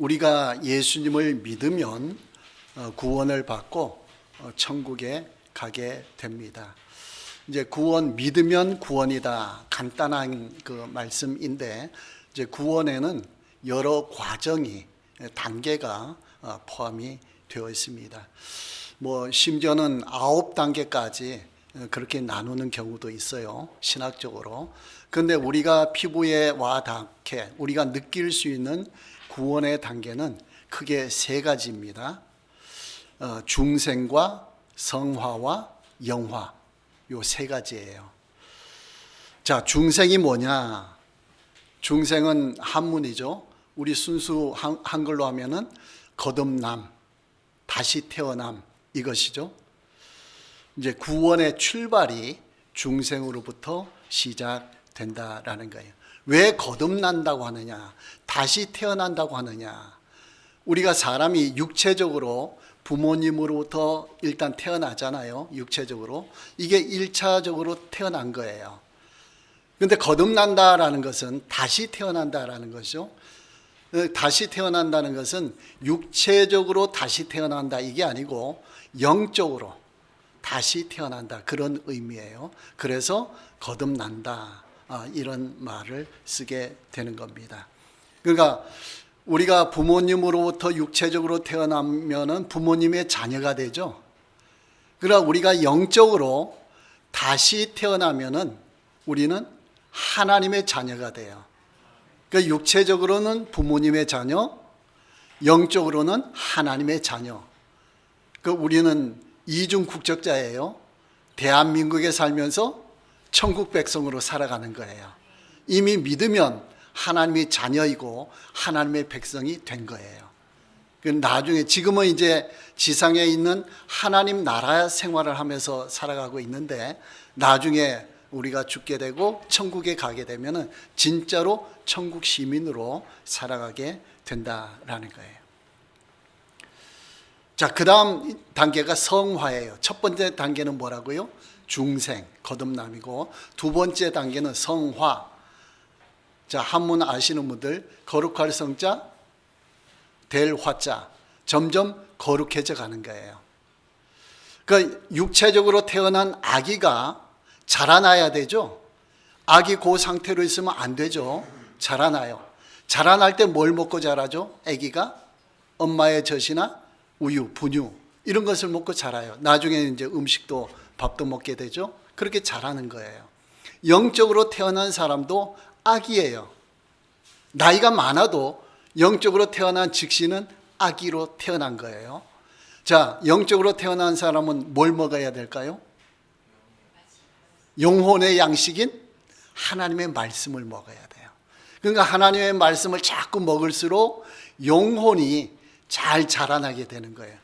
우리가 예수님을 믿으면 구원을 받고 천국에 가게 됩니다. 이제 구원, 믿으면 구원이다. 간단한 그 말씀인데, 이제 구원에는 여러 과정이, 단계가 포함이 되어 있습니다. 심지어는 9단계까지 그렇게 나누는 경우도 있어요, 신학적으로. 그런데 우리가 피부에 와 닿게 우리가 느낄 수 있는 구원의 단계는 크게 3가지입니다. 중생과 성화와 영화, 요 3가지예요. 자, 중생이 뭐냐? 중생은 한문이죠. 우리 순수 한글로 하면은 거듭남, 다시 태어남, 이것이죠. 이제 구원의 출발이 중생으로부터 시작된다라는 거예요. 왜 거듭난다고 하느냐? 다시 태어난다고 하느냐? 우리가 사람이 육체적으로 부모님으로부터 일단 태어나잖아요. 육체적으로. 이게 1차적으로 태어난 거예요. 그런데 거듭난다라는 것은 다시 태어난다라는 것이죠. 다시 태어난다는 것은 육체적으로 다시 태어난다 이게 아니고 영적으로 다시 태어난다, 그런 의미예요. 그래서 거듭난다, 이런 말을 쓰게 되는 겁니다. 그러니까 우리가 부모님으로부터 육체적으로 태어나면은 부모님의 자녀가 되죠. 그러나 우리가 영적으로 다시 태어나면은 우리는 하나님의 자녀가 돼요. 그러니까 육체적으로는 부모님의 자녀, 영적으로는 하나님의 자녀. 그러니까 우리는 이중 국적자예요. 대한민국에 살면서 천국 백성으로 살아가는 거예요. 이미 믿으면 하나님의 자녀이고 하나님의 백성이 된 거예요. 나중에 지금은 이제 지상에 있는 하나님 나라 생활을 하면서 살아가고 있는데, 나중에 우리가 죽게 되고 천국에 가게 되면은 진짜로 천국 시민으로 살아가게 된다라는 거예요. 자, 그 다음 단계가 성화예요. 첫 번째 단계는 뭐라고요? 중생, 거듭남이고, 두 번째 단계는 성화. 자, 한문 아시는 분들, 거룩할 성자, 될 화자, 점점 거룩해져 가는 거예요. 그러니까 육체적으로 태어난 아기가 자라나야 되죠. 아기 그 상태로 있으면 안 되죠. 자라나요. 자라날 때 뭘 먹고 자라죠? 아기가 엄마의 젖이나 우유, 분유 이런 것을 먹고 자라요. 나중에 이제 음식도 밥도 먹게 되죠. 그렇게 자라는 거예요. 영적으로 태어난 사람도 아기예요. 나이가 많아도 영적으로 태어난 즉시는 아기로 태어난 거예요. 자, 영적으로 태어난 사람은 뭘 먹어야 될까요? 영혼의 양식인 하나님의 말씀을 먹어야 돼요. 그러니까 하나님의 말씀을 자꾸 먹을수록 영혼이 잘 자라나게 되는 거예요.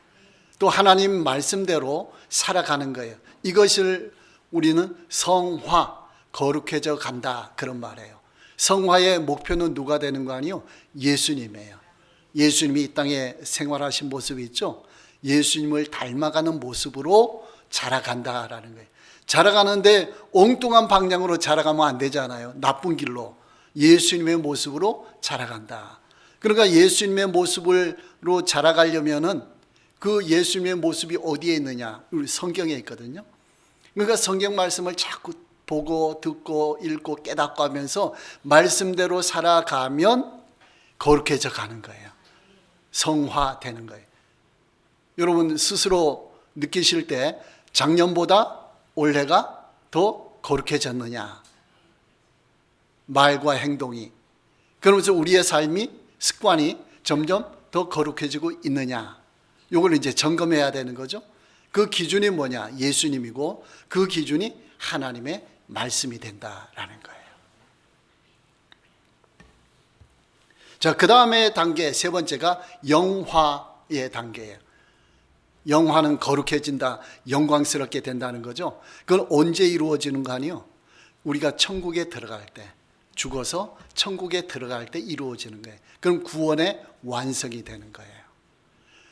또 하나님 말씀대로 살아가는 거예요. 이것을 우리는 성화, 거룩해져 간다, 그런 말이에요. 성화의 목표는 누가 되는 거 아니요? 예수님이에요. 예수님이 이 땅에 생활하신 모습이 있죠. 예수님을 닮아가는 모습으로 자라간다라는 거예요. 자라가는데 엉뚱한 방향으로 자라가면 안 되잖아요. 나쁜 길로. 예수님의 모습으로 자라간다. 그러니까 예수님의 모습으로 자라가려면은 그 예수님의 모습이 어디에 있느냐? 우리 성경에 있거든요. 그러니까 성경 말씀을 자꾸 보고 듣고 읽고 깨닫고 하면서 말씀대로 살아가면 거룩해져 가는 거예요. 성화되는 거예요. 여러분 스스로 느끼실 때 작년보다 올해가 더 거룩해졌느냐? 말과 행동이. 그러면서 우리의 삶이, 습관이 점점 더 거룩해지고 있느냐? 이걸 이제 점검해야 되는 거죠. 그 기준이 뭐냐? 예수님이고 그 기준이 하나님의 말씀이 된다라는 거예요. 자, 그 다음에 단계, 세 번째가 영화의 단계예요. 영화는 거룩해진다, 영광스럽게 된다는 거죠. 그건 언제 이루어지는 거 아니에요? 우리가 천국에 들어갈 때, 죽어서 천국에 들어갈 때 이루어지는 거예요. 그럼 구원의 완성이 되는 거예요.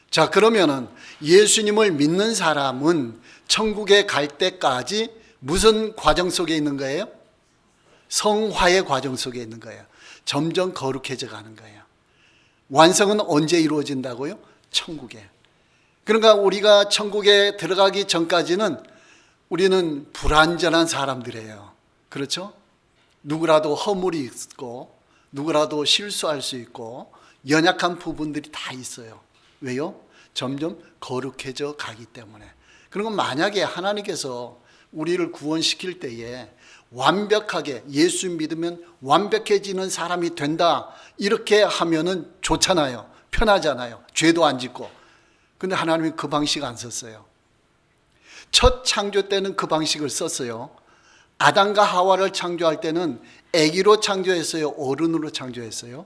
자, 그러면은 예수님을 믿는 사람은 천국에 갈 때까지 무슨 과정 속에 있는 거예요? 성화의 과정 속에 있는 거예요. 점점 거룩해져 가는 거예요. 완성은 언제 이루어진다고요? 천국에. 그러니까 우리가 천국에 들어가기 전까지는 우리는 불완전한 사람들이에요. 그렇죠? 누구라도 허물이 있고 누구라도 실수할 수 있고 연약한 부분들이 다 있어요. 왜요? 점점 거룩해져 가기 때문에. 그리고 만약에 하나님께서 우리를 구원시킬 때에 완벽하게 예수 믿으면 완벽해지는 사람이 된다 이렇게 하면은 좋잖아요. 편하잖아요. 죄도 안 짓고. 근데 하나님이 그 방식 안 썼어요. 첫 창조 때는 그 방식을 썼어요. 아담과 하와를 창조할 때는 아기로 창조했어요? 어른으로 창조했어요?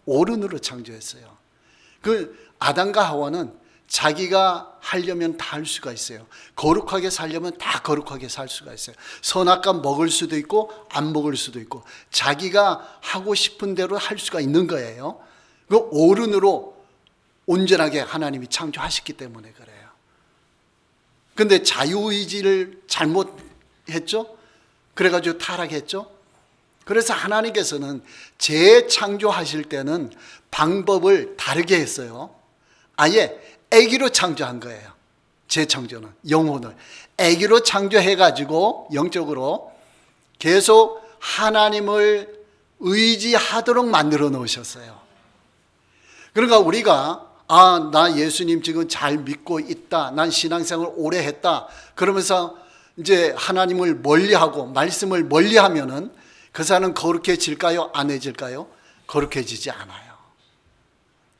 어른으로 창조했어요. 그 아담과 하와는 자기가 하려면 다 할 수가 있어요. 거룩하게 살려면 다 거룩하게 살 수가 있어요. 선악과 먹을 수도 있고 안 먹을 수도 있고 자기가 하고 싶은 대로 할 수가 있는 거예요. 그 어른으로 온전하게 하나님이 창조하셨기 때문에 그래요. 근데 자유의지를 잘못했죠? 그래가지고 타락했죠? 그래서 하나님께서는 재창조하실 때는 방법을 다르게 했어요. 아예 아기로 창조한 거예요. 재창조는 영혼을 아기로 창조해가지고 영적으로 계속 하나님을 의지하도록 만들어 놓으셨어요. 그러니까 우리가 나 예수님 지금 잘 믿고 있다. 난 신앙생활 오래 했다. 그러면서 이제 하나님을 멀리하고 말씀을 멀리하면은 그 사람은 거룩해질까요? 안 해질까요? 거룩해지지 않아요.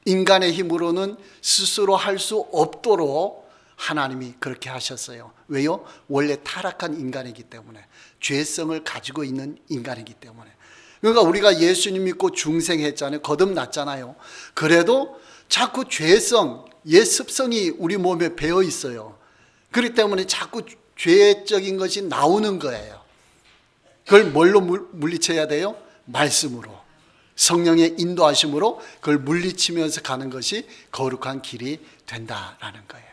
인간의 힘으로는 스스로 할 수 없도록 하나님이 그렇게 하셨어요. 왜요? 원래 타락한 인간이기 때문에, 죄성을 가지고 있는 인간이기 때문에. 그러니까 우리가 예수님 믿고 중생했잖아요. 거듭났잖아요. 그래도 자꾸 죄성, 옛 습성이 우리 몸에 배어 있어요. 그렇기 때문에 자꾸 죄적인 것이 나오는 거예요. 그걸 뭘로 물리쳐야 돼요? 말씀으로. 성령의 인도하심으로 그걸 물리치면서 가는 것이 거룩한 길이 된다라는 거예요.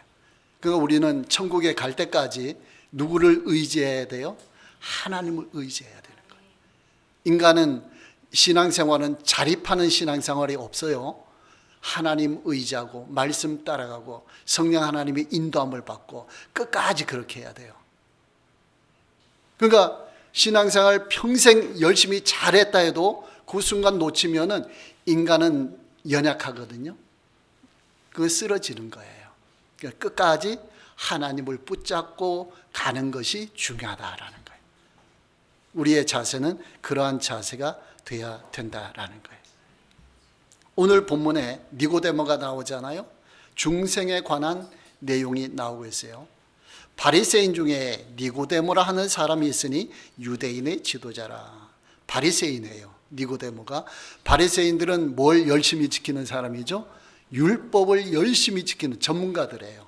그러니까 우리는 천국에 갈 때까지 누구를 의지해야 돼요? 하나님을 의지해야 되는 거예요. 인간은 신앙생활은 자립하는 신앙생활이 없어요. 하나님 의지하고 말씀 따라가고 성령 하나님의 인도함을 받고 끝까지 그렇게 해야 돼요. 그러니까 신앙생활 평생 열심히 잘했다 해도 그 순간 놓치면은 인간은 연약하거든요. 그거 쓰러지는 거예요. 그러니까 끝까지 하나님을 붙잡고 가는 것이 중요하다라는 거예요. 우리의 자세는 그러한 자세가 돼야 된다라는 거예요. 오늘 본문에 니고데모가 나오잖아요. 중생에 관한 내용이 나오고 있어요. 바리새인 중에 니고데모라 하는 사람이 있으니 유대인의 지도자라. 바리새인이에요. 니고데모가. 바리새인들은 뭘 열심히 지키는 사람이죠? 율법을 열심히 지키는 전문가들이에요.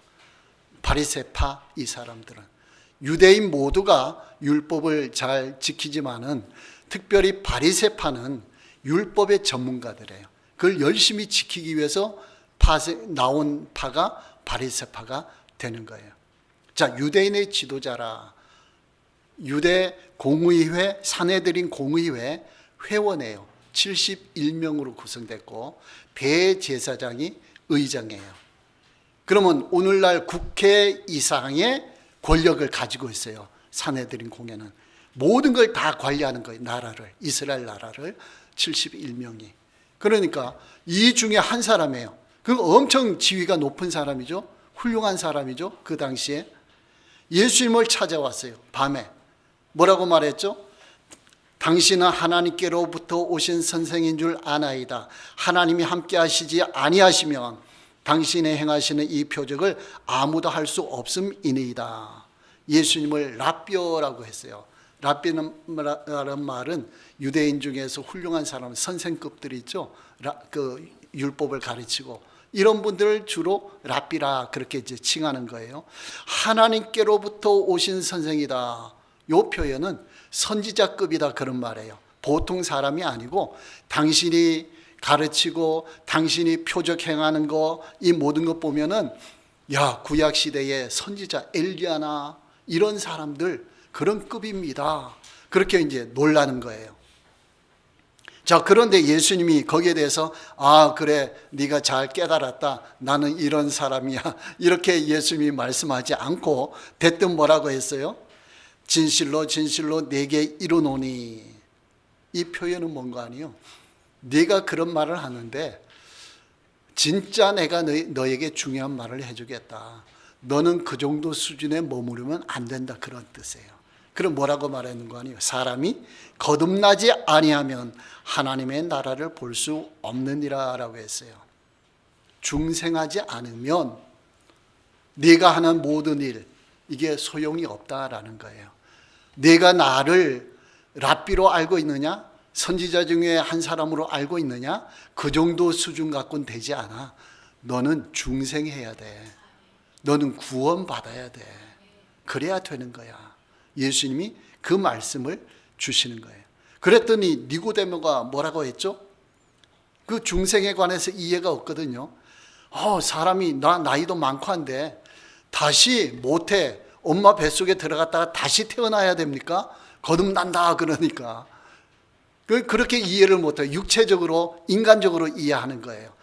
바리새파 이 사람들은. 유대인 모두가 율법을 잘 지키지만은 특별히 바리새파는 율법의 전문가들이에요. 그걸 열심히 지키기 위해서 나온 파가 바리새파가 되는 거예요. 자, 유대인의 지도자라. 유대 공의회, 사내들인 공의회 회원이에요. 71명으로 구성됐고 대제사장이 의장이에요. 그러면 오늘날 국회 이상의 권력을 가지고 있어요. 사내들인 공회는 모든 걸 다 관리하는 거예요. 나라를, 이스라엘 나라를 71명이. 그러니까 이 중에 한 사람이에요. 그 엄청 지위가 높은 사람이죠. 훌륭한 사람이죠. 그 당시에 예수님을 찾아왔어요. 밤에 뭐라고 말했죠? 당신은 하나님께로부터 오신 선생인 줄 아나이다. 하나님이 함께 하시지 아니하시면 당신의 행하시는 이 표적을 아무도 할 수 없음이니이다. 예수님을 랍비어라고 했어요. 랍비라는 말은 유대인 중에서 훌륭한 사람, 선생급들이 있죠. 그 율법을 가르치고 이런 분들을 주로 랍비라 그렇게 이제 칭하는 거예요. 하나님께로부터 오신 선생이다. 이 표현은 선지자급이다 그런 말이에요. 보통 사람이 아니고 당신이 가르치고 당신이 표적 행하는 거 이 모든 것 보면은 야 구약 시대의 선지자 엘리야나 이런 사람들 그런 급입니다. 그렇게 이제 놀라는 거예요. 자, 그런데 예수님이 거기에 대해서 아, 그래, 네가 잘 깨달았다. 나는 이런 사람이야. 이렇게 예수님이 말씀하지 않고 대뜸 뭐라고 했어요? 진실로 진실로 내게 이르노니. 이 표현은 뭔가 아니요. 네가 그런 말을 하는데 진짜 내가 너에게 중요한 말을 해주겠다. 너는 그 정도 수준에 머무르면 안 된다. 그런 뜻이에요. 그럼 뭐라고 말하는 거 아니에요? 사람이 거듭나지 아니하면 하나님의 나라를 볼 수 없느니라 라고 했어요. 중생하지 않으면 네가 하는 모든 일, 이게 소용이 없다라는 거예요. 네가 나를 랍비로 알고 있느냐? 선지자 중에 한 사람으로 알고 있느냐? 그 정도 수준 갖고는 되지 않아. 너는 중생해야 돼. 너는 구원받아야 돼. 그래야 되는 거야. 예수님이 그 말씀을 주시는 거예요. 그랬더니 니고데모가 뭐라고 했죠? 그 중생에 관해서 이해가 없거든요. 사람이 나이도 많고 한데 다시 모태 엄마 뱃속에 들어갔다가 다시 태어나야 됩니까? 거듭난다 그러니까. 그렇게 이해를 못해요. 육체적으로 인간적으로 이해하는 거예요.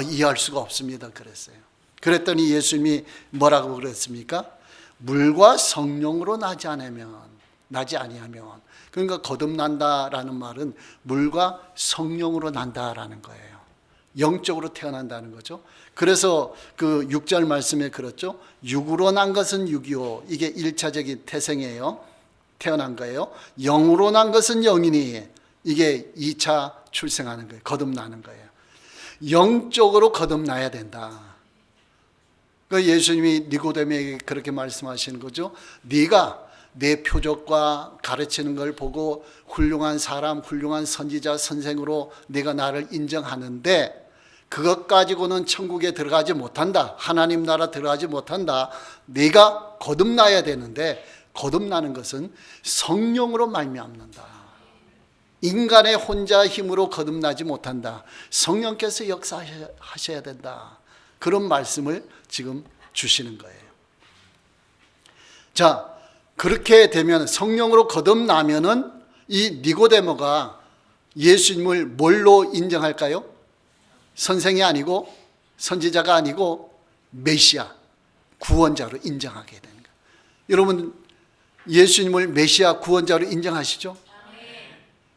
이해할 수가 없습니다 그랬어요. 그랬더니 예수님이 뭐라고 그랬습니까? 물과 성령으로 나지 아니하면, 그러니까 거듭난다라는 말은 물과 성령으로 난다라는 거예요. 영적으로 태어난다는 거죠. 그래서 그 6절 말씀에 그렇죠. 육으로 난 것은 육이요. 이게 1차적인 태생이에요. 태어난 거예요. 영으로 난 것은 영이니, 이게 2차 출생하는 거예요. 거듭나는 거예요. 영적으로 거듭나야 된다. 예수님이 니고데모에게 그렇게 말씀하시는 거죠. 네가 내 표적과 가르치는 걸 보고 훌륭한 사람, 훌륭한 선지자, 선생으로 네가 나를 인정하는데 그것 가지고는 천국에 들어가지 못한다. 하나님 나라 들어가지 못한다. 네가 거듭나야 되는데 거듭나는 것은 성령으로 말미암는다. 인간의 혼자 힘으로 거듭나지 못한다. 성령께서 역사하셔야 된다. 그런 말씀을 지금 주시는 거예요. 자, 그렇게 되면 성령으로 거듭나면은 이 니고데모가 예수님을 뭘로 인정할까요? 선생이 아니고 선지자가 아니고 메시아, 구원자로 인정하게 되는 거예요. 여러분, 예수님을 메시아, 구원자로 인정하시죠?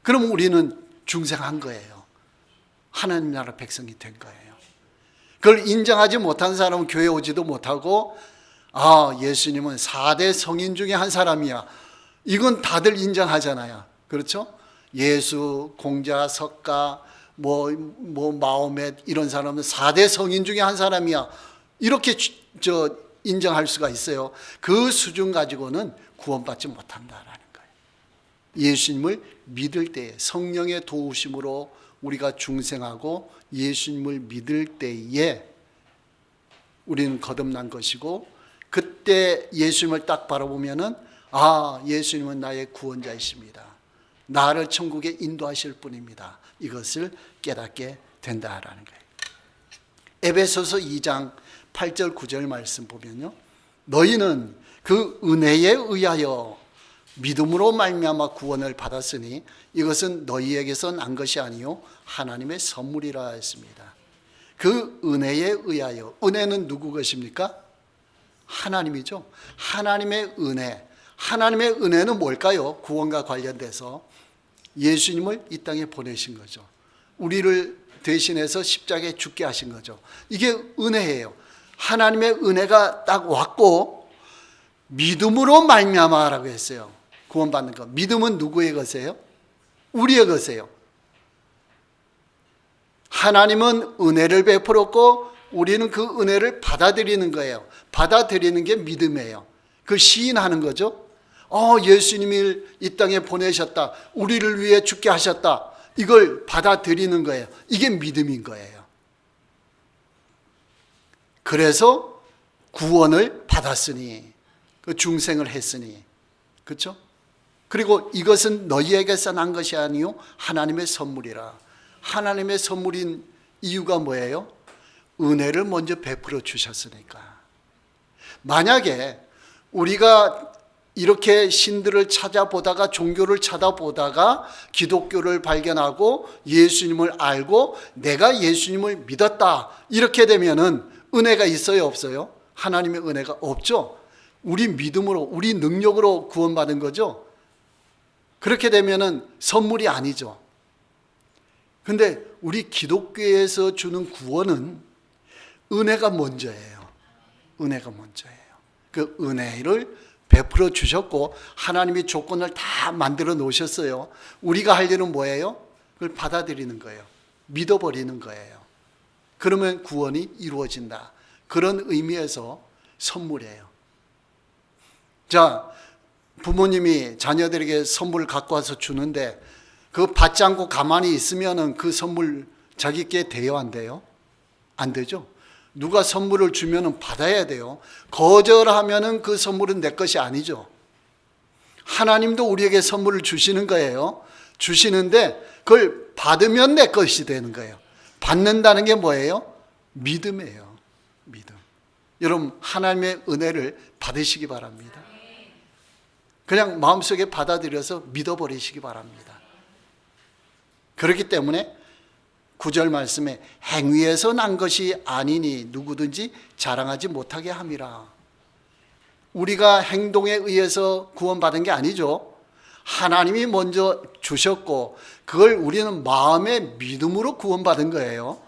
그럼 우리는 중생한 거예요. 하나님 나라 백성이 된 거예요. 그걸 인정하지 못한 사람은 교회 오지도 못하고 예수님은 4대 성인 중에 한 사람이야. 이건 다들 인정하잖아요. 그렇죠? 예수, 공자, 석가, 마호멧 이런 사람은 4대 성인 중에 한 사람이야. 이렇게 인정할 수가 있어요. 그 수준 가지고는 구원받지 못한다라는 거예요. 예수님을 믿을 때에 성령의 도우심으로 우리가 중생하고 예수님을 믿을 때에 우리는 거듭난 것이고, 그때 예수님을 딱 바라보면은 예수님은 나의 구원자이십니다. 나를 천국에 인도하실 분입니다. 이것을 깨닫게 된다라는 거예요. 에베소서 2장 8절 9절 말씀 보면요, 너희는 그 은혜에 의하여 믿음으로 말미암아 구원을 받았으니 이것은 너희에게서 난 것이 아니요 하나님의 선물이라 했습니다. 그 은혜에 의하여, 은혜는 누구 것입니까? 하나님이죠. 하나님의 은혜. 하나님의 은혜는 뭘까요? 구원과 관련돼서 예수님을 이 땅에 보내신 거죠. 우리를 대신해서 십자가에 죽게 하신 거죠. 이게 은혜예요. 하나님의 은혜가 딱 왔고 믿음으로 말미암아라고 했어요. 구원받는 것. 믿음은 누구의 것이에요? 우리의 것이에요. 하나님은 은혜를 베풀었고 우리는 그 은혜를 받아들이는 거예요. 받아들이는 게 믿음이에요. 그 시인하는 거죠. 예수님이 이 땅에 보내셨다. 우리를 위해 죽게 하셨다. 이걸 받아들이는 거예요. 이게 믿음인 거예요. 그래서 구원을 받았으니, 그 중생을 했으니, 그렇죠? 그리고 이것은 너희에게서 난 것이 아니요 하나님의 선물이라. 하나님의 선물인 이유가 뭐예요? 은혜를 먼저 베풀어 주셨으니까. 만약에 우리가 이렇게 신들을 찾아보다가 종교를 찾아보다가 기독교를 발견하고 예수님을 알고 내가 예수님을 믿었다. 이렇게 되면은 은혜가 있어요, 없어요? 하나님의 은혜가 없죠. 우리 믿음으로, 우리 능력으로 구원받은 거죠. 그렇게 되면은 선물이 아니죠. 근데 우리 기독교에서 주는 구원은 은혜가 먼저예요. 은혜가 먼저예요. 그 은혜를 베풀어 주셨고 하나님이 조건을 다 만들어 놓으셨어요. 우리가 할 일은 뭐예요? 그걸 받아들이는 거예요. 믿어버리는 거예요. 그러면 구원이 이루어진다. 그런 의미에서 선물이에요. 자, 부모님이 자녀들에게 선물 갖고 와서 주는데 그거 받지 않고 가만히 있으면은 그 선물 자기께 돼요, 안 돼요? 안 되죠. 누가 선물을 주면은 받아야 돼요. 거절하면은 그 선물은 내 것이 아니죠. 하나님도 우리에게 선물을 주시는 거예요. 주시는데 그걸 받으면 내 것이 되는 거예요. 받는다는 게 뭐예요? 믿음이에요. 믿음. 여러분, 하나님의 은혜를 받으시기 바랍니다. 그냥 마음속에 받아들여서 믿어버리시기 바랍니다. 그렇기 때문에 9절 말씀에 행위에서 난 것이 아니니 누구든지 자랑하지 못하게 함이라. 우리가 행동에 의해서 구원받은 게 아니죠. 하나님이 먼저 주셨고 그걸 우리는 마음의 믿음으로 구원받은 거예요.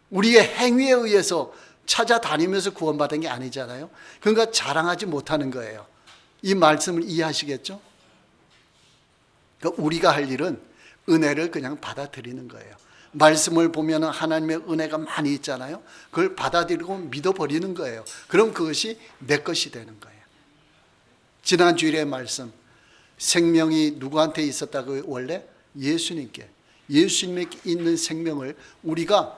우리의 행위에 의해서 찾아다니면서 구원받은 게 아니잖아요. 그러니까 자랑하지 못하는 거예요. 이 말씀을 이해하시겠죠? 그러니까 우리가 할 일은 은혜를 그냥 받아들이는 거예요. 말씀을 보면 하나님의 은혜가 많이 있잖아요. 그걸 받아들이고 믿어버리는 거예요. 그럼 그것이 내 것이 되는 거예요. 지난 주일의 말씀, 생명이 누구한테 있었다고? 원래 예수님께. 예수님께 있는 생명을 우리가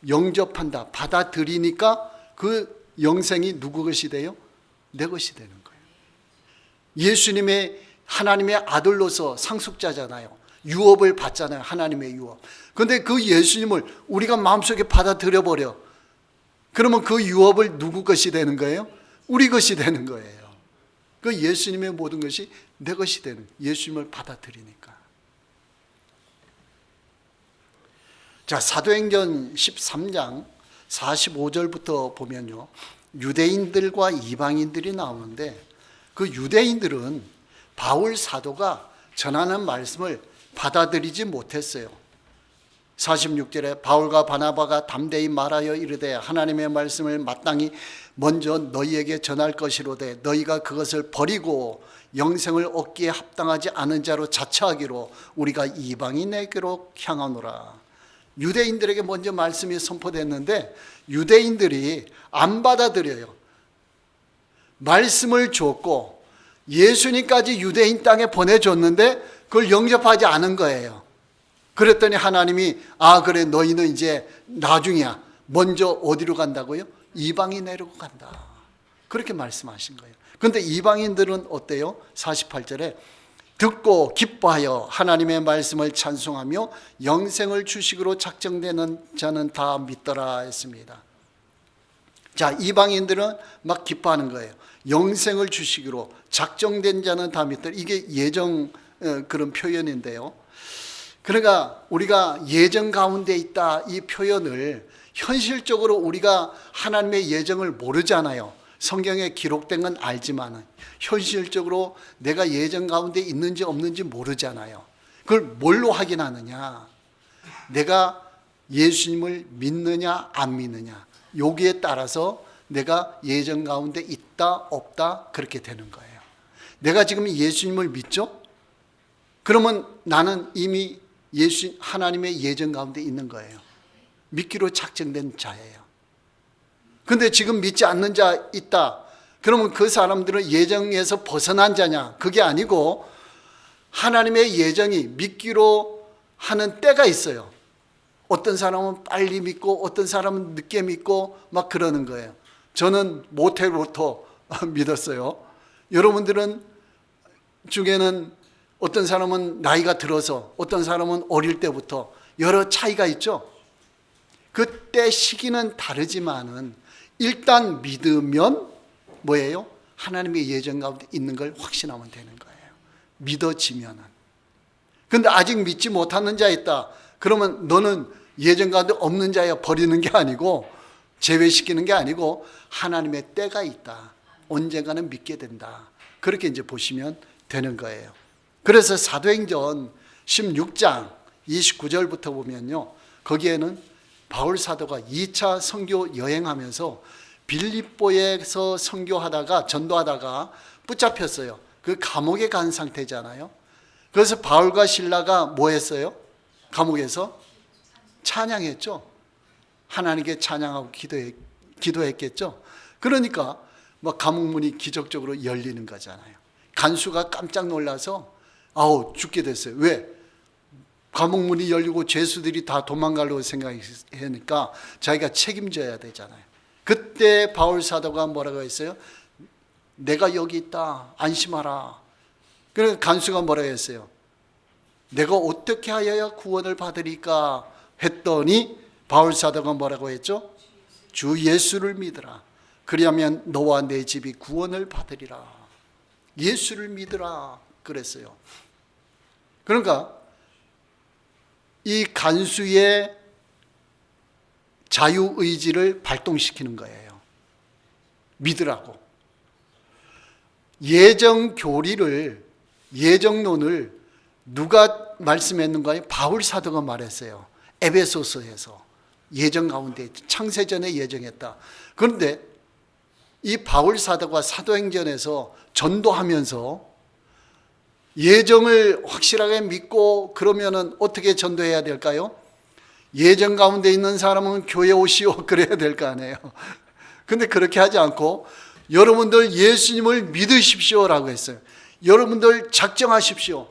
영접한다, 받아들이니까 그 영생이 누구 것이 돼요? 내 것이 되는 거예요. 예수님의 하나님의 아들로서 상속자잖아요. 유업을 받잖아요. 하나님의 유업. 그런데 그 예수님을 우리가 마음속에 받아들여 버려. 그러면 그 유업을 누구 것이 되는 거예요? 우리 것이 되는 거예요. 그 예수님의 모든 것이 내 것이 되는, 예수님을 받아들이니까. 자, 사도행전 13장 45절부터 보면요, 유대인들과 이방인들이 나오는데 그 유대인들은 바울 사도가 전하는 말씀을 받아들이지 못했어요. 46절에 바울과 바나바가 담대히 말하여 이르되 하나님의 말씀을 마땅히 먼저 너희에게 전할 것이로되 너희가 그것을 버리고 영생을 얻기에 합당하지 않은 자로 자처하기로 우리가 이방인에게로 향하노라. 유대인들에게 먼저 말씀이 선포됐는데 유대인들이 안 받아들여요. 말씀을 줬고 예수님까지 유대인 땅에 보내줬는데 그걸 영접하지 않은 거예요. 그랬더니 하나님이 그래 너희는 이제 나중이야. 먼저 어디로 간다고요? 이방인에로 간다. 그렇게 말씀하신 거예요. 그런데 이방인들은 어때요? 48절에 듣고 기뻐하여 하나님의 말씀을 찬송하며 영생을 주식으로 작정되는 자는 다 믿더라 했습니다. 자, 이방인들은 막 기뻐하는 거예요. 영생을 주시기로 작정된 자는 다 믿더라. 이게 예정 그런 표현인데요. 그러니까 우리가 예정 가운데 있다 이 표현을 현실적으로 우리가 하나님의 예정을 모르잖아요. 성경에 기록된 건 알지만 현실적으로 내가 예정 가운데 있는지 없는지 모르잖아요. 그걸 뭘로 확인하느냐? 내가 예수님을 믿느냐 안 믿느냐, 여기에 따라서 내가 예정 가운데 있다 없다 그렇게 되는 거예요. 내가 지금 예수님을 믿죠? 그러면 나는 이미 하나님의 예정 가운데 있는 거예요. 믿기로 작정된 자예요. 근데 지금 믿지 않는 자 있다. 그러면 그 사람들은 예정에서 벗어난 자냐? 그게 아니고 하나님의 예정이 믿기로 하는 때가 있어요. 어떤 사람은 빨리 믿고 어떤 사람은 늦게 믿고 막 그러는 거예요. 저는 모태로부터 믿었어요. 여러분들은 중에는 어떤 사람은 나이가 들어서 어떤 사람은 어릴 때부터 여러 차이가 있죠. 그때 시기는 다르지만은 일단 믿으면 뭐예요? 하나님의 예정 가운데 있는 걸 확신하면 되는 거예요. 믿어지면은. 근데 아직 믿지 못하는 자 있다. 그러면 너는 예정 가운데 없는 자야 버리는 게 아니고 제외시키는 게 아니고 하나님의 때가 있다. 언젠가는 믿게 된다. 그렇게 이제 보시면 되는 거예요. 그래서 사도행전 16장 29절부터 보면요. 거기에는 바울 사도가 2차 선교 여행하면서 빌립보에서 선교하다가 전도하다가 붙잡혔어요. 그 감옥에 간 상태잖아요. 그래서 바울과 실라가 뭐 했어요? 감옥에서 찬양했죠. 하나님께 찬양하고 기도했겠죠. 그러니까 뭐 감옥문이 기적적으로 열리는 거잖아요. 간수가 깜짝 놀라서 죽게 됐어요. 왜? 감옥문이 열리고 죄수들이 다 도망가려고 생각하니까 자기가 책임져야 되잖아요. 그때 바울 사도가 뭐라고 했어요? 내가 여기 있다. 안심하라. 그래서 간수가 뭐라고 했어요? 내가 어떻게 하여야 구원을 받으리까 했더니 바울 사도가 뭐라고 했죠? 주 예수를 믿으라. 그리하면 너와 내 집이 구원을 받으리라. 예수를 믿으라 그랬어요. 그러니까 이 간수의 자유의지를 발동시키는 거예요. 믿으라고. 예정교리를, 예정론을 누가 말씀했는가요? 바울 사도가 말했어요. 에베소서에서. 예정 가운데 창세전에 예정했다. 그런데 이 바울 사도가 사도행전에서 전도하면서 예정을 확실하게 믿고 그러면은 어떻게 전도해야 될까요? 예정 가운데 있는 사람은 교회 오시오 그래야 될 거 아니에요. 근데 그렇게 하지 않고 여러분들 예수님을 믿으십시오라고 했어요. 여러분들 작정하십시오.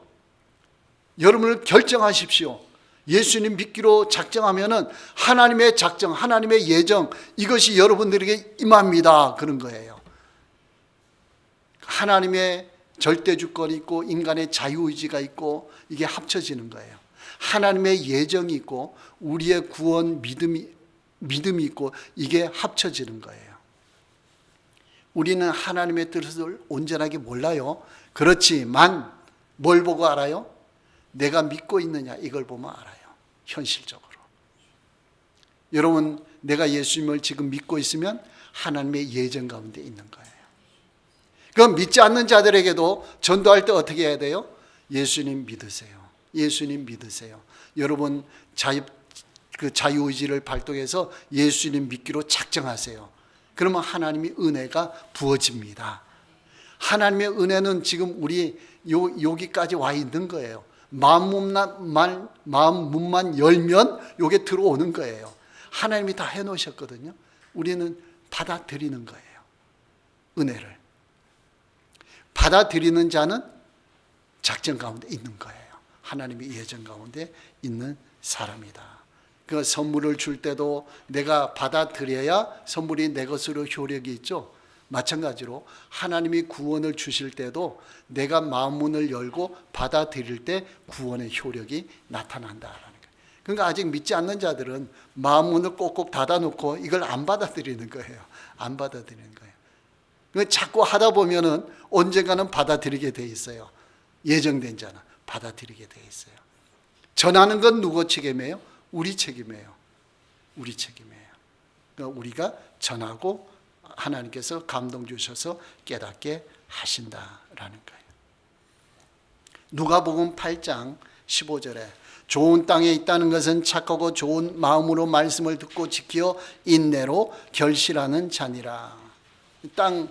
여러분을 결정하십시오. 예수님 믿기로 작정하면은 하나님의 작정, 하나님의 예정 이것이 여러분들에게 임합니다. 그런 거예요. 하나님의 절대 주권이 있고 인간의 자유의지가 있고 이게 합쳐지는 거예요. 하나님의 예정이 있고 우리의 구원 믿음이 있고 이게 합쳐지는 거예요. 우리는 하나님의 뜻을 온전하게 몰라요. 그렇지만 뭘 보고 알아요? 내가 믿고 있느냐 이걸 보면 알아요. 현실적으로. 여러분 내가 예수님을 지금 믿고 있으면 하나님의 예정 가운데 있는 거예요. 그럼 믿지 않는 자들에게도 전도할 때 어떻게 해야 돼요? 예수님 믿으세요. 예수님 믿으세요. 여러분 자유의지를 발동해서 예수님 믿기로 작정하세요. 그러면 하나님의 은혜가 부어집니다. 하나님의 은혜는 지금 우리 여기까지 와 있는 거예요. 마음 문만 열면 여기 들어오는 거예요. 하나님이 다 해놓으셨거든요. 우리는 받아들이는 거예요. 은혜를. 받아들이는 자는 작정 가운데 있는 거예요. 하나님의 예정 가운데 있는 사람이다. 그 선물을 줄 때도 내가 받아들여야 선물이 내 것으로 효력이 있죠. 마찬가지로 하나님이 구원을 주실 때도 내가 마음문을 열고 받아들일 때 구원의 효력이 나타난다라는 거예요. 그러니까 아직 믿지 않는 자들은 마음문을 꼭꼭 닫아놓고 이걸 안 받아들이는 거예요. 안 받아들이는 거예요. 자꾸 하다 보면은 언젠가는 받아들이게 돼 있어요. 예정된 자는 받아들이게 돼 있어요. 전하는 건 누구 책임이에요? 우리 책임이에요. 우리 책임이에요. 그러니까 우리가 전하고 하나님께서 감동 주셔서 깨닫게 하신다라는 거예요. 누가복음 8장 15절에 좋은 땅에 있다는 것은 착하고 좋은 마음으로 말씀을 듣고 지켜 인내로 결실하는 자니라. 땅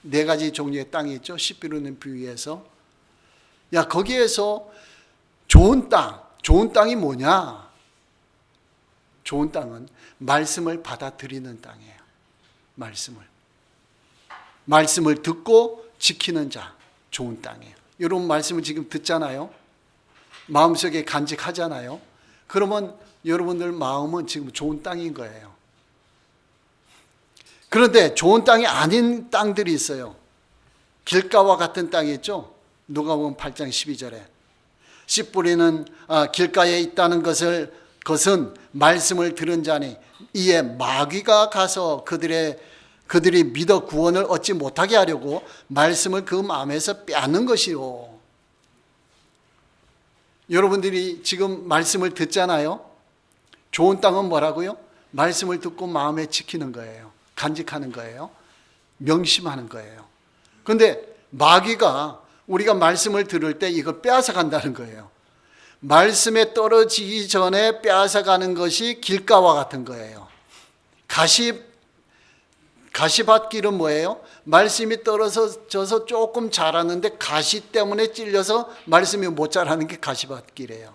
네 가지 종류의 땅이 있죠. 씨 뿌리는 비유에서. 거기에서 좋은 땅이 뭐냐? 좋은 땅은 말씀을 받아들이는 땅이에요. 말씀을 듣고 지키는 자, 좋은 땅이에요. 여러분 말씀을 지금 듣잖아요. 마음속에 간직하잖아요. 그러면 여러분들 마음은 지금 좋은 땅인 거예요. 그런데 좋은 땅이 아닌 땅들이 있어요. 길가와 같은 땅이 있죠. 누가복음 8장 12절에 씨 뿌리는 길가에 있다는 것은 말씀을 들은 자니 이에 마귀가 가서 그들의 그들이 믿어 구원을 얻지 못하게 하려고 말씀을 그 마음에서 빼앗는 것이요. 여러분들이 지금 말씀을 듣잖아요. 좋은 땅은 뭐라고요? 말씀을 듣고 마음에 지키는 거예요. 간직하는 거예요. 명심하는 거예요. 그런데 마귀가 우리가 말씀을 들을 때 이걸 빼앗아 간다는 거예요. 말씀에 떨어지기 전에 빼앗아 가는 것이 길가와 같은 거예요. 가시밭길은 뭐예요? 말씀이 떨어져서 조금 자라는데 가시 때문에 찔려서 말씀이 못 자라는 게 가시밭길이에요.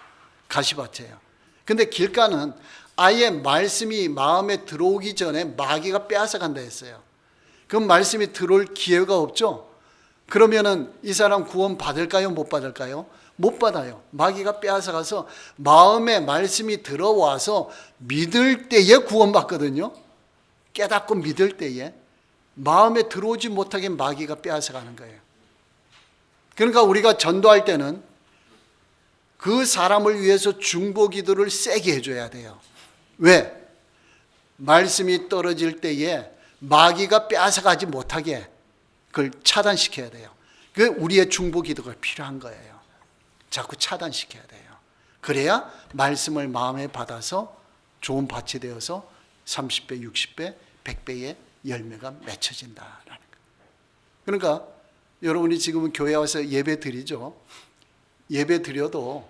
가시밭이에요. 근데 길가는 아예 말씀이 마음에 들어오기 전에 마귀가 빼앗아 간다 했어요. 그럼 말씀이 들어올 기회가 없죠? 그러면은 이 사람 구원 받을까요? 못 받을까요? 못 받아요. 마귀가 빼앗아 가서 마음에 말씀이 들어와서 믿을 때에 구원받거든요. 깨닫고 믿을 때에 마음에 들어오지 못하게 마귀가 빼앗아 가는 거예요. 그러니까 우리가 전도할 때는 그 사람을 위해서 중보 기도를 세게 해줘야 돼요. 왜? 말씀이 떨어질 때에 마귀가 빼앗아 가지 못하게 그걸 차단시켜야 돼요. 그 우리의 중보 기도가 필요한 거예요. 자꾸 차단시켜야 돼요. 그래야 말씀을 마음에 받아서 좋은 밭이 되어서 30배, 60배, 100배의 열매가 맺혀진다라는 거예요. 그러니까 여러분이 지금은 교회 와서 예배 드리죠. 예배 드려도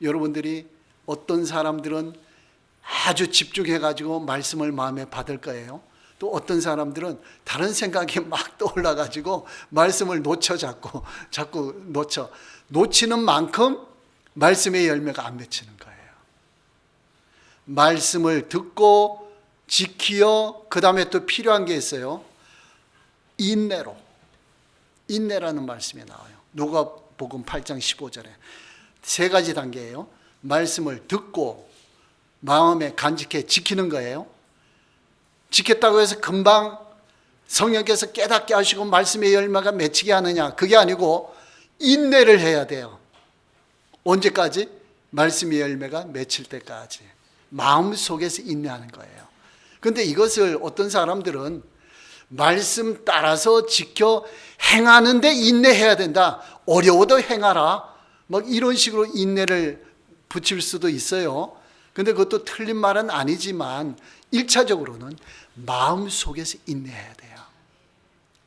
여러분들이 어떤 사람들은 아주 집중해가지고 말씀을 마음에 받을 거예요. 또 어떤 사람들은 다른 생각이 막 떠올라가지고 말씀을 자꾸 놓치는 만큼 말씀의 열매가 안 맺히는 거예요. 말씀을 듣고 지키어 그 다음에 또 필요한 게 있어요. 인내라는 말씀이 나와요. 누가복음 8장 15절에 세 가지 단계예요. 말씀을 듣고 마음에 간직해 지키는 거예요. 지켰다고 해서 금방 성령께서 깨닫게 하시고 말씀의 열매가 맺히게 하느냐, 그게 아니고 인내를 해야 돼요. 언제까지? 말씀의 열매가 맺힐 때까지 마음속에서 인내하는 거예요. 그런데 이것을 어떤 사람들은 말씀 따라서 지켜 행하는데 인내해야 된다, 어려워도 행하라, 막 이런 식으로 인내를 붙일 수도 있어요. 근데 그것도 틀린 말은 아니지만 1차적으로는 마음속에서 인내해야 돼요.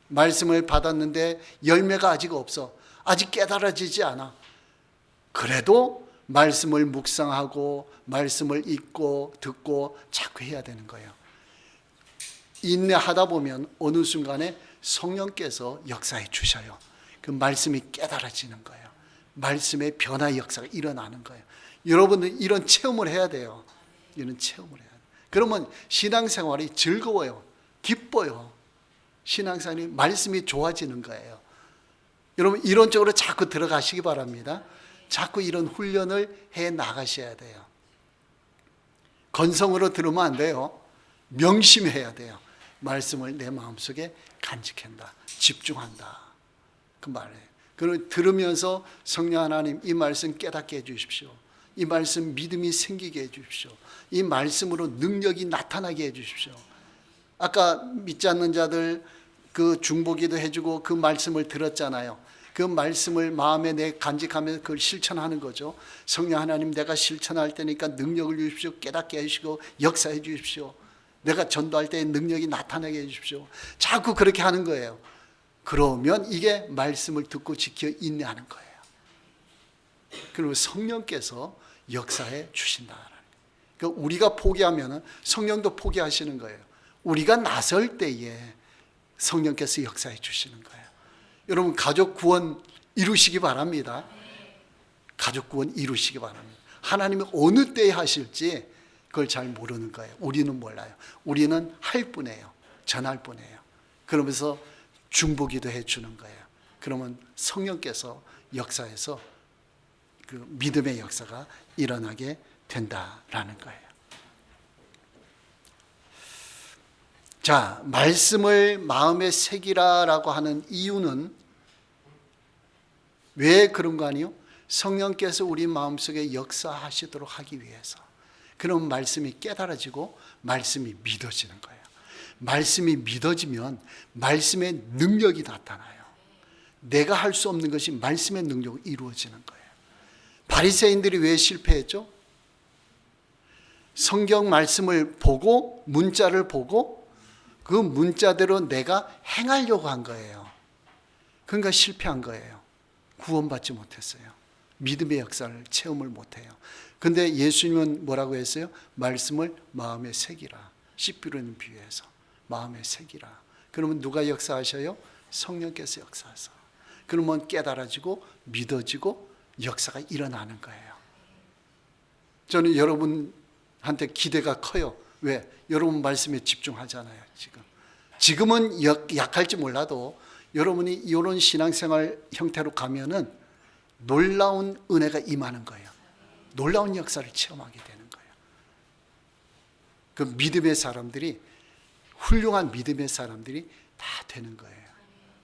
말씀을 받았는데 열매가 아직 없어. 아직 깨달아지지 않아. 그래도 말씀을 묵상하고 말씀을 읽고 듣고 자꾸 해야 되는 거예요. 인내하다 보면 어느 순간에 성령께서 역사해 주셔요. 그 말씀이 깨달아지는 거예요. 말씀의 변화의 역사가 일어나는 거예요. 여러분은 이런 체험을 해야 돼요. 이런 체험을 해야 돼요. 그러면 신앙생활이 즐거워요. 기뻐요. 신앙생활이 말씀이 좋아지는 거예요. 여러분 이런 쪽으로 자꾸 들어가시기 바랍니다. 자꾸 이런 훈련을 해 나가셔야 돼요. 건성으로 들으면 안 돼요. 명심해야 돼요. 말씀을 내 마음속에 간직한다. 집중한다. 그 말이에요. 그걸 들으면서 성령 하나님 이 말씀 깨닫게 해 주십시오. 이 말씀 믿음이 생기게 해 주십시오. 이 말씀으로 능력이 나타나게 해 주십시오. 아까 믿지 않는 자들 그 중보기도 해주고 그 말씀을 들었잖아요. 그 말씀을 마음에 내 간직하면서 그걸 실천하는 거죠. 성령 하나님 내가 실천할 때니까 능력을 주십시오. 깨닫게 해주시고 역사해 주십시오. 내가 전도할 때 능력이 나타나게 해주십시오. 자꾸 그렇게 하는 거예요. 그러면 이게 말씀을 듣고 지켜 인내하는 거예요. 그리고 성령께서 역사해 주신다. 그러니까 우리가 포기하면 성령도 포기하시는 거예요. 우리가 나설 때에 성령께서 역사해 주시는 거예요. 여러분 가족 구원 이루시기 바랍니다. 가족 구원 이루시기 바랍니다. 하나님이 어느 때에 하실지 그걸 잘 모르는 거예요. 우리는 몰라요. 우리는 할 뿐이에요. 전할 뿐이에요. 그러면서 중보기도 해주는 거예요. 그러면 성령께서 역사해서 그 믿음의 역사가 일어나게 된다라는 거예요. 자, 말씀을 마음에 새기라라고 하는 이유는 왜 그런 거 아니요? 성령께서 우리 마음속에 역사하시도록 하기 위해서. 그럼 말씀이 깨달아지고 말씀이 믿어지는 거예요. 말씀이 믿어지면 말씀의 능력이 나타나요. 내가 할 수 없는 것이 말씀의 능력으로 이루어지는 거예요. 바리새인들이 왜 실패했죠? 성경 말씀을 보고 문자를 보고 그 문자대로 내가 행하려고 한 거예요. 그러니까 실패한 거예요. 구원받지 못했어요. 믿음의 역사를 체험을 못해요. 근데 예수님은 뭐라고 했어요? 말씀을 마음에 새기라. 씨 뿌리는 비유해서 마음에 새기라. 그러면 누가 역사하셔요? 성령께서 역사하셔. 그러면 깨달아지고 믿어지고 역사가 일어나는 거예요. 저는 여러분한테 기대가 커요. 왜? 여러분 말씀에 집중하잖아요. 지금은 약할지 몰라도 여러분이 이런 신앙생활 형태로 가면은 놀라운 은혜가 임하는 거예요. 놀라운 역사를 체험하게 되는 거예요. 그 믿음의 사람들이, 훌륭한 믿음의 사람들이 다 되는 거예요.